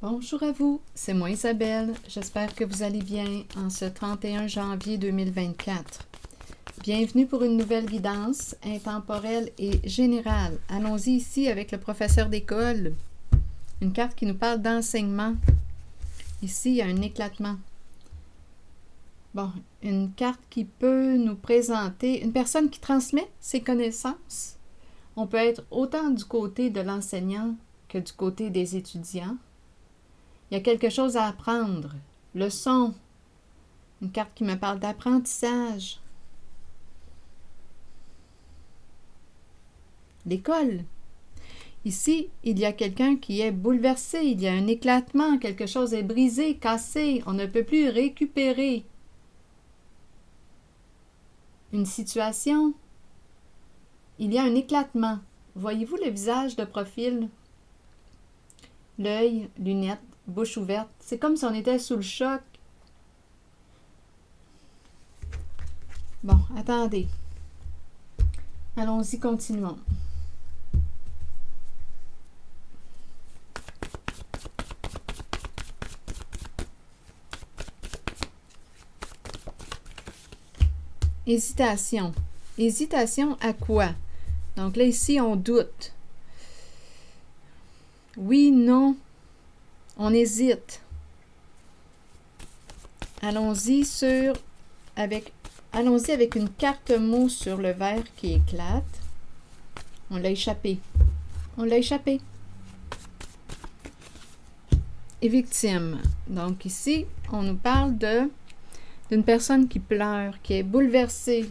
Bonjour à vous, c'est moi Isabelle. J'espère que vous allez bien en ce 31 janvier 2024. Bienvenue pour une nouvelle guidance intemporelle et générale. Allons-y ici avec le professeur d'école. Une carte qui nous parle d'enseignement. Ici, il y a un éclatement. Bon, une carte qui peut nous présenter une personne qui transmet ses connaissances. On peut être autant du côté de l'enseignant que du côté des étudiants. Il y a quelque chose à apprendre. Leçon. Une carte qui me parle d'apprentissage. L'école. Ici, il y a quelqu'un qui est bouleversé. Il y a un éclatement. Quelque chose est brisé, cassé. On ne peut plus récupérer. Une situation. Il y a un éclatement. Voyez-vous le visage de profil? L'œil, lunettes, bouche ouverte. C'est comme si on était sous le choc. Bon, attendez. Allons-y, continuons. Hésitation. Hésitation à quoi? Donc là, ici, on doute. Oui, non. On hésite. Allons-y avec une carte mot sur le verre qui éclate. On l'a échappé. On l'a échappé. Et victime. Donc ici, on nous parle d'une personne qui pleure, qui est bouleversée.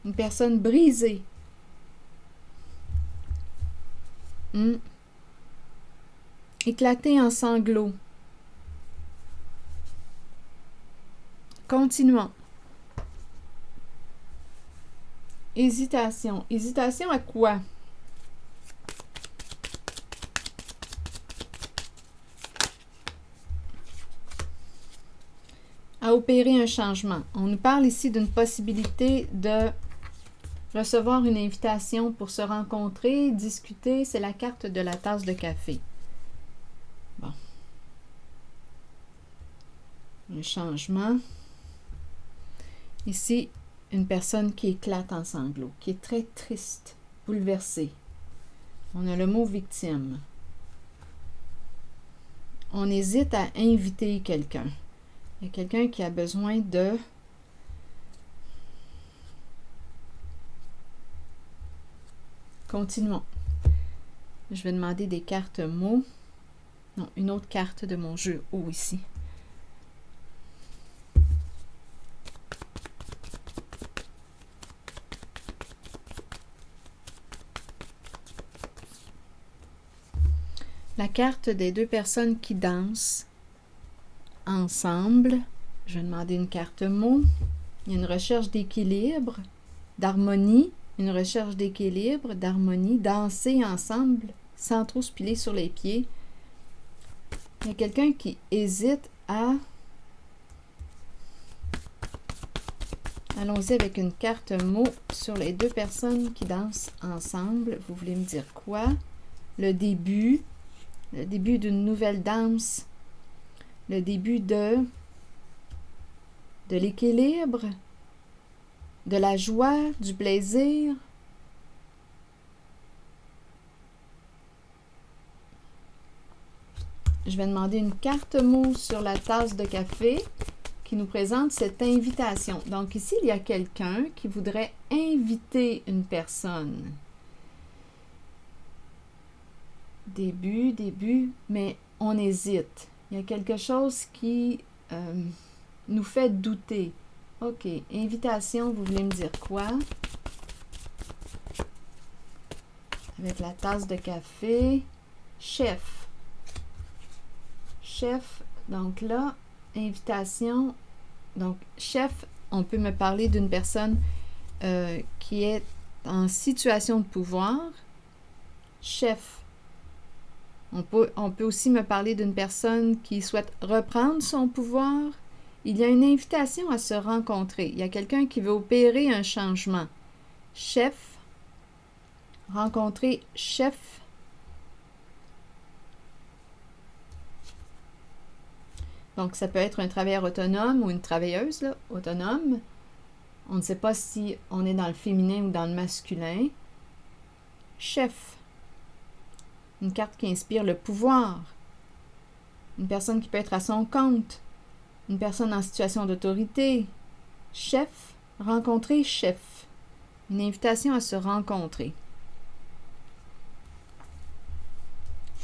Une personne brisée. Éclatée en sanglots. Continuons. Hésitation. Hésitation à quoi? À opérer un changement. On nous parle ici d'une possibilité de recevoir une invitation pour se rencontrer, discuter. C'est la carte de la tasse de café. Bon. Un changement. Ici, une personne qui éclate en sanglots, qui est très triste, bouleversée. On a le mot victime. On hésite à inviter quelqu'un. Il y a quelqu'un qui a besoin de... Continuons. Je vais demander des cartes mots. Non, une autre carte de mon jeu haut ici. La carte des deux personnes qui dansent ensemble. Je vais demander une carte mot. Il y a une recherche d'équilibre, d'harmonie. Une recherche d'équilibre, d'harmonie, danser ensemble sans trop se piler sur les pieds. Il y a quelqu'un qui hésite à... Allons-y avec une carte mot sur les deux personnes qui dansent ensemble. Vous voulez me dire quoi? Le début d'une nouvelle danse, le début de l'équilibre, de la joie, du plaisir. Je vais demander une carte mot sur la tasse de café qui nous présente cette invitation. Donc ici, il y a quelqu'un qui voudrait inviter une personne. Début, mais on hésite. Il y a quelque chose qui nous fait douter. OK, invitation, vous voulez me dire quoi? Avec la tasse de café. Chef. Chef, donc là, invitation. Donc, chef, on peut me parler d'une personne qui est en situation de pouvoir. Chef. On peut aussi me parler d'une personne qui souhaite reprendre son pouvoir. Il y a une invitation à se rencontrer. Il y a quelqu'un qui veut opérer un changement. chef, rencontrer chef. Donc, ça peut être un travailleur autonome ou une travailleuse là, autonome. On ne sait pas si on est dans le féminin ou dans le masculin. Chef. Une carte qui inspire le pouvoir. Une personne qui peut être à son compte. Une personne en situation d'autorité. Chef. Rencontrer chef. Une invitation à se rencontrer.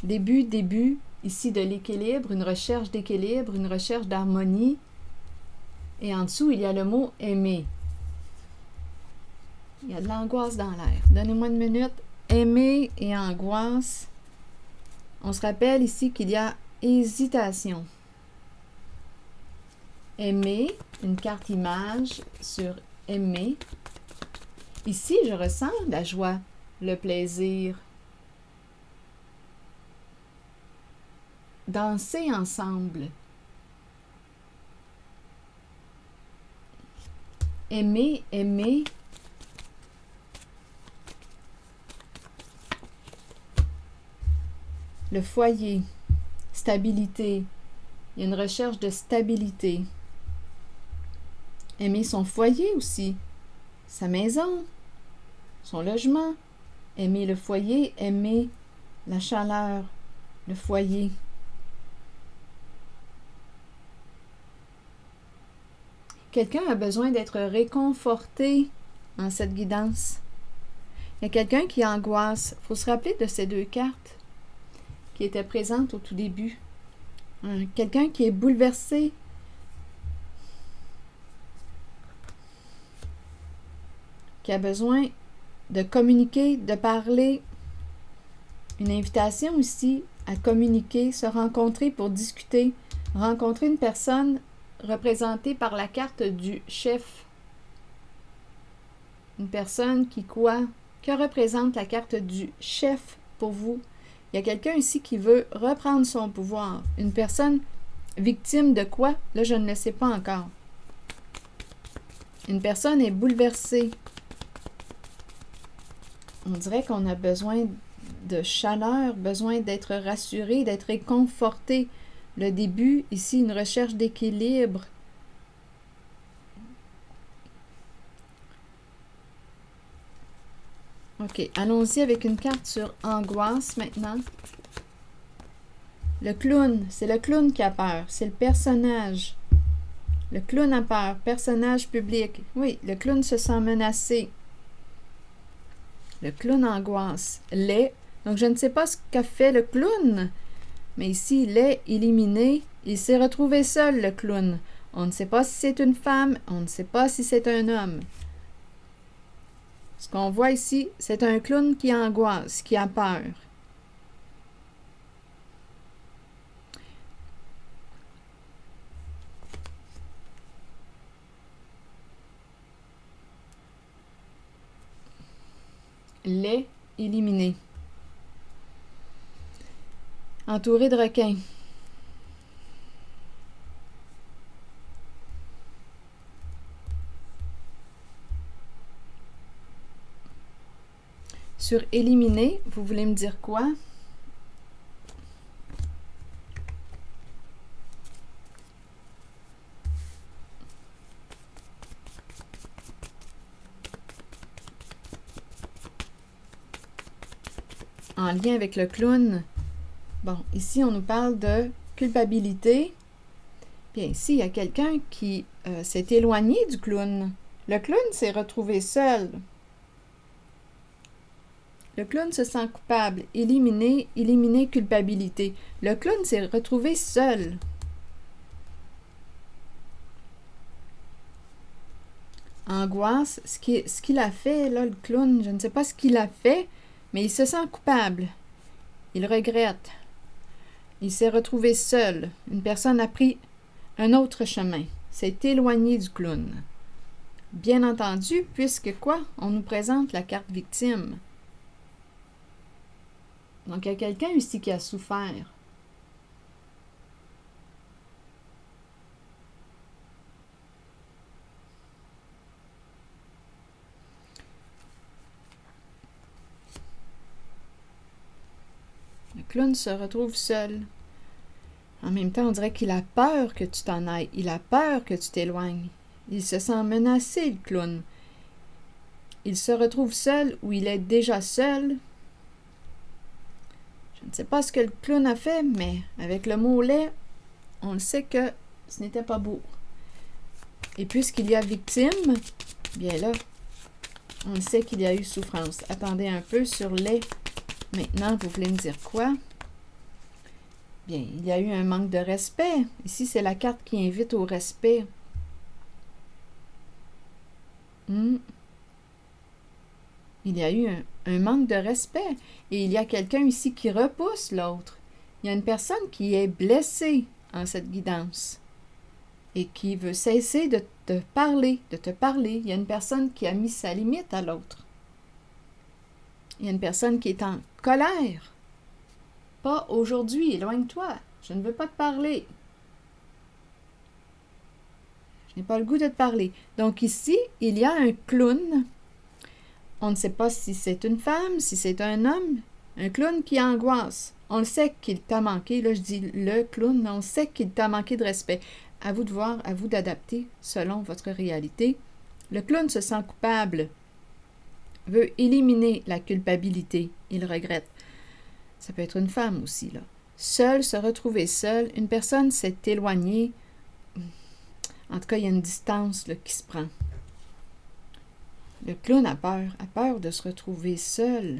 Début, ici de l'équilibre, une recherche d'équilibre, une recherche d'harmonie. Et en dessous, il y a le mot aimer. Il y a de l'angoisse dans l'air. Donnez-moi une minute. Aimer et angoisse. On se rappelle ici qu'il y a hésitation. Aimer, une carte image sur aimer. Ici, je ressens la joie, le plaisir. Danser ensemble. Aimer, aimer. Le foyer, stabilité. Il y a une recherche de stabilité. Aimer son foyer aussi, sa maison, son logement. Aimer le foyer, aimer la chaleur, le foyer. Quelqu'un a besoin d'être réconforté en cette guidance. Il y a quelqu'un qui angoisse. Il faut se rappeler de ces deux cartes qui étaient présentes au tout début. Quelqu'un qui est bouleversé. Qui a besoin de communiquer, de parler. Une invitation aussi à communiquer, se rencontrer pour discuter. Rencontrer une personne représentée par la carte du chef. Une personne qui quoi? Que représente la carte du chef pour vous? Il y a quelqu'un ici qui veut reprendre son pouvoir. Une personne victime de quoi? Là, je ne le sais pas encore. Une personne est bouleversée. On dirait qu'on a besoin de chaleur, besoin d'être rassuré, d'être réconforté. Le début, ici, une recherche d'équilibre. OK, allons-y avec une carte sur angoisse maintenant. Le clown, c'est le clown qui a peur, c'est le personnage. Le clown a peur, personnage public. Oui, le clown se sent menacé. Le clown angoisse. L'est. Donc, je ne sais pas ce qu'a fait le clown, mais ici, il est éliminé. Il s'est retrouvé seul, le clown. On ne sait pas si c'est une femme, on ne sait pas si c'est un homme. Ce qu'on voit ici, c'est un clown qui angoisse, qui a peur. L'est éliminé. Entouré de requins. Sur éliminer, vous voulez me dire quoi? En lien avec le clown. Bon, ici, on nous parle de culpabilité. Bien, ici, il y a quelqu'un qui s'est éloigné du clown. Le clown s'est retrouvé seul. Le clown se sent coupable. Éliminer, éliminer culpabilité. Le clown s'est retrouvé seul. Angoisse, ce qu'il a fait, là, le clown, je ne sais pas ce qu'il a fait, mais il se sent coupable. Il regrette. Il s'est retrouvé seul. Une personne a pris un autre chemin. S'est éloigné du clown. Bien entendu, puisque quoi? On nous présente la carte victime. Donc, il y a quelqu'un ici qui a souffert. clown se retrouve seul. En même temps, on dirait qu'il a peur que tu t'en ailles. Il a peur que tu t'éloignes. Il se sent menacé, le clown. Il se retrouve seul ou il est déjà seul. Je ne sais pas ce que le clown a fait, mais avec le mot lait, on le sait que ce n'était pas beau. Et puisqu'il y a victime, bien là, on le sait qu'il y a eu souffrance. Attendez un peu sur lait. Maintenant, vous voulez me dire quoi? Bien, il y a eu un manque de respect. Ici, c'est la carte qui invite au respect. Il y a eu un manque de respect. Et il y a quelqu'un ici qui repousse l'autre. Il y a une personne qui est blessée en cette guidance et qui veut cesser de te parler, Il y a une personne qui a mis sa limite à l'autre. Il y a une personne qui est en colère. Pas aujourd'hui, éloigne-toi. Je ne veux pas te parler. Je n'ai pas le goût de te parler. Donc ici, il y a un clown. On ne sait pas si c'est une femme, si c'est un homme. Un clown qui angoisse. On le sait qu'il t'a manqué. Là, je dis le clown, mais on sait qu'il t'a manqué de respect. À vous de voir, à vous d'adapter selon votre réalité. Le clown se sent coupable, veut éliminer la culpabilité. Il regrette. Ça peut être une femme aussi, là. Seul, se retrouver seul, une personne s'est éloignée. En tout cas, il y a une distance là, qui se prend. Le clown a peur de se retrouver seul.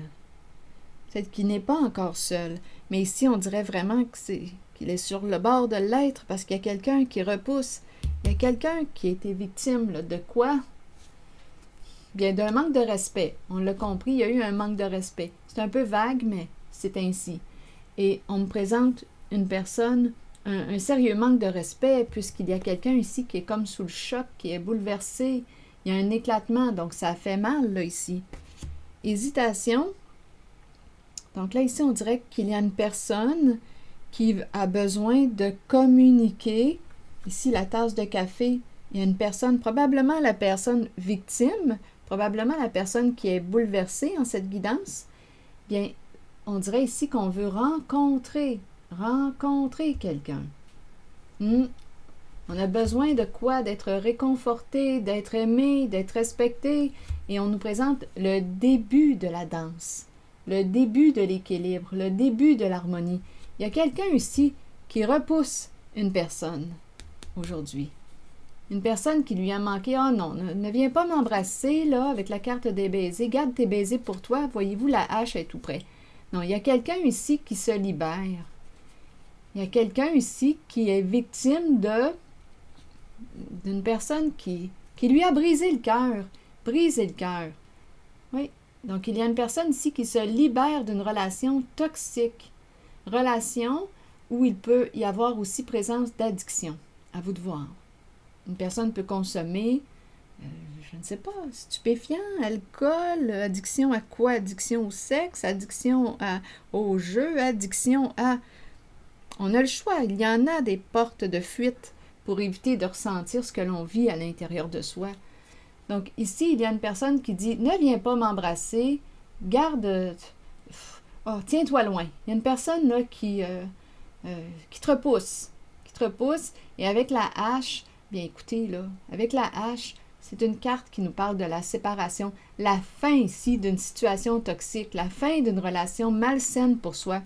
Peut-être qu'il n'est pas encore seul, mais ici, on dirait vraiment qu'il est sur le bord de l'être parce qu'il y a quelqu'un qui repousse. Il y a quelqu'un qui a été victime là, de quoi? Bien, d'un manque de respect. On l'a compris, il y a eu un manque de respect. C'est un peu vague, mais c'est ainsi. Et on me présente une personne, un sérieux manque de respect, puisqu'il y a quelqu'un ici qui est comme sous le choc, qui est bouleversé. Il y a un éclatement, donc ça fait mal, là, ici. Hésitation. Donc là, ici, on dirait qu'il y a une personne qui a besoin de communiquer. Ici, la tasse de café, il y a une personne, probablement la personne victime, probablement la personne qui est bouleversée en cette guidance. Bien, on dirait ici qu'on veut rencontrer quelqu'un. On a besoin de quoi? D'être réconforté, d'être aimé, d'être respecté. Et on nous présente le début de la danse, le début de l'équilibre, le début de l'harmonie. Il y a quelqu'un ici qui repousse une personne aujourd'hui. Une personne qui lui a manqué. « Oh non, ne viens pas m'embrasser là avec la carte des baisers. Garde tes baisers pour toi. Voyez-vous, la hache est tout près. » Non, il y a quelqu'un ici qui se libère. Il y a quelqu'un ici qui est victime d'une personne qui lui a brisé le cœur. Brisé le cœur. Oui. Donc, il y a une personne ici qui se libère d'une relation toxique. Relation où il peut y avoir aussi présence d'addiction. À vous de voir. Une personne peut consommer, je ne sais pas, stupéfiants, alcool, addiction à quoi? Addiction au sexe, addiction au jeu, addiction à... On a le choix, il y en a des portes de fuite pour éviter de ressentir ce que l'on vit à l'intérieur de soi. Donc ici, il y a une personne qui dit « Ne viens pas m'embrasser, garde... tiens-toi loin. » Il y a une personne là, qui te repousse. Et avec la hache, bien écoutez, là, avec la hache, c'est une carte qui nous parle de la séparation, la fin ici d'une situation toxique, la fin d'une relation malsaine pour soi.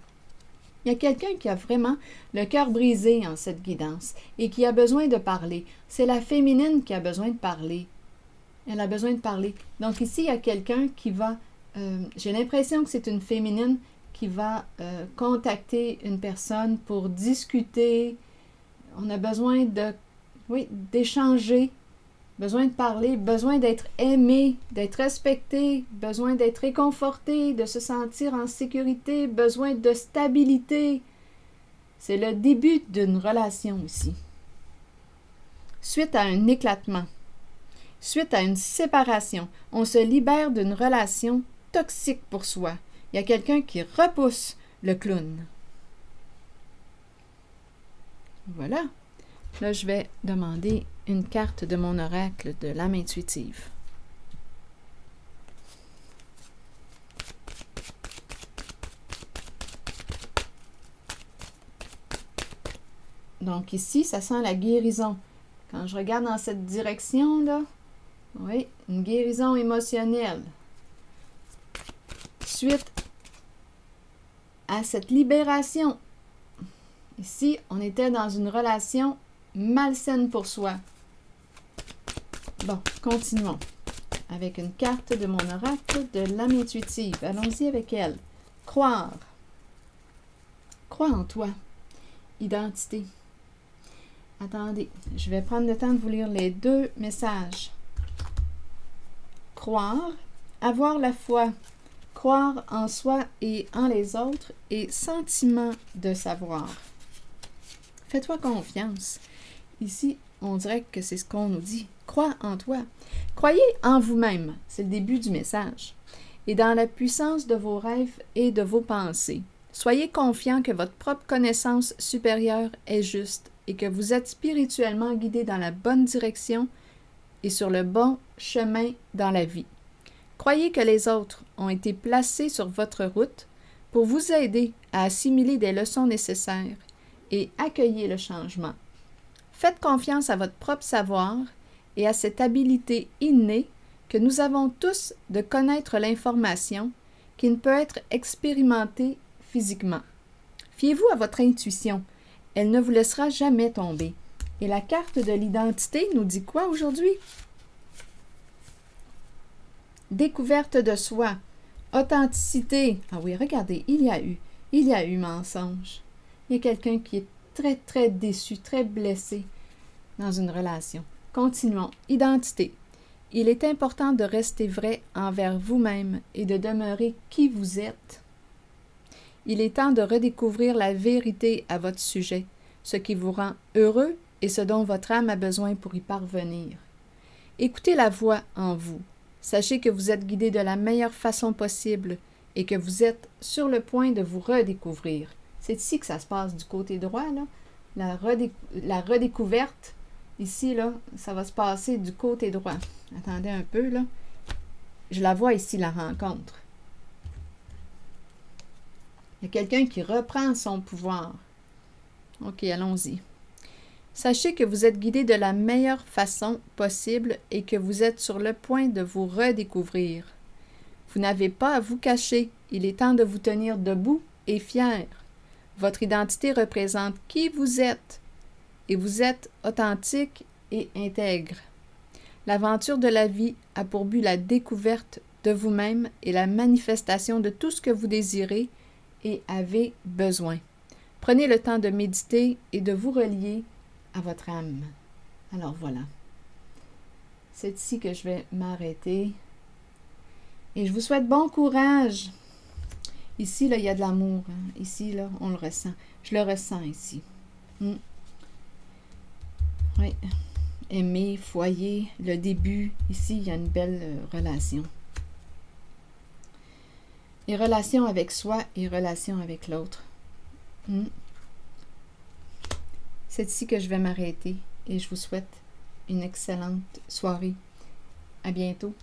Il y a quelqu'un qui a vraiment le cœur brisé en cette guidance et qui a besoin de parler. C'est la féminine qui a besoin de parler. Elle a besoin de parler. Donc ici, il y a quelqu'un qui va, j'ai l'impression que c'est une féminine qui va contacter une personne pour discuter. On a besoin d'échanger, besoin de parler, besoin d'être aimé, d'être respecté, besoin d'être réconforté, de se sentir en sécurité, besoin de stabilité. C'est le début d'une relation ici. Suite à un éclatement, suite à une séparation, on se libère d'une relation toxique pour soi. Il y a quelqu'un qui repousse le clown. Voilà. Là, je vais demander une carte de mon oracle de l'âme intuitive. Donc ici, ça sent la guérison. Quand je regarde dans cette direction-là, oui, une guérison émotionnelle. Suite à cette libération. Ici, on était dans une relation malsaine pour soi. Bon, continuons avec une carte de mon oracle de l'âme intuitive. Allons-y avec elle. Croire. Crois en toi. Identité. Attendez, je vais prendre le temps de vous lire les deux messages. Croire, avoir la foi, croire en soi et en les autres et sentiment de savoir. Fais-toi confiance. Ici, on dirait que c'est ce qu'on nous dit. Crois en toi. Croyez en vous-même. C'est le début du message. Et dans la puissance de vos rêves et de vos pensées. Soyez confiant que votre propre connaissance supérieure est juste et que vous êtes spirituellement guidé dans la bonne direction et sur le bon chemin dans la vie. Croyez que les autres ont été placés sur votre route pour vous aider à assimiler des leçons nécessaires et accueillir le changement. Faites confiance à votre propre savoir et à cette habilité innée que nous avons tous de connaître l'information qui ne peut être expérimentée physiquement. Fiez-vous à votre intuition. Elle ne vous laissera jamais tomber. Et la carte de l'identité nous dit quoi aujourd'hui? Découverte de soi, authenticité. Ah oui, regardez, il y a eu mensonge. Il y a quelqu'un qui est très, très déçu, très blessé dans une relation. Continuons. Identité. Il est important de rester vrai envers vous-même et de demeurer qui vous êtes. Il est temps de redécouvrir la vérité à votre sujet, ce qui vous rend heureux et ce dont votre âme a besoin pour y parvenir. Écoutez la voix en vous. Sachez que vous êtes guidé de la meilleure façon possible et que vous êtes sur le point de vous redécouvrir. C'est ici que ça se passe du côté droit, là. La redécouverte, ici, là, ça va se passer du côté droit. Attendez un peu, là. Je la vois ici, la rencontre. Il y a quelqu'un qui reprend son pouvoir. OK, allons-y. Sachez que vous êtes guidé de la meilleure façon possible et que vous êtes sur le point de vous redécouvrir. Vous n'avez pas à vous cacher. Il est temps de vous tenir debout et fier. Votre identité représente qui vous êtes et vous êtes authentique et intègre. L'aventure de la vie a pour but la découverte de vous-même et la manifestation de tout ce que vous désirez et avez besoin. Prenez le temps de méditer et de vous relier à votre âme. Alors voilà. C'est ici que je vais m'arrêter. Et je vous souhaite bon courage. Ici, là, il y a de l'amour. Hein. Ici, là, on le ressent. Je le ressens ici. Oui. Aimer, foyer, le début. Ici, il y a une belle relation. Et relation avec soi et relation avec l'autre. C'est ici que je vais m'arrêter et je vous souhaite une excellente soirée. À bientôt.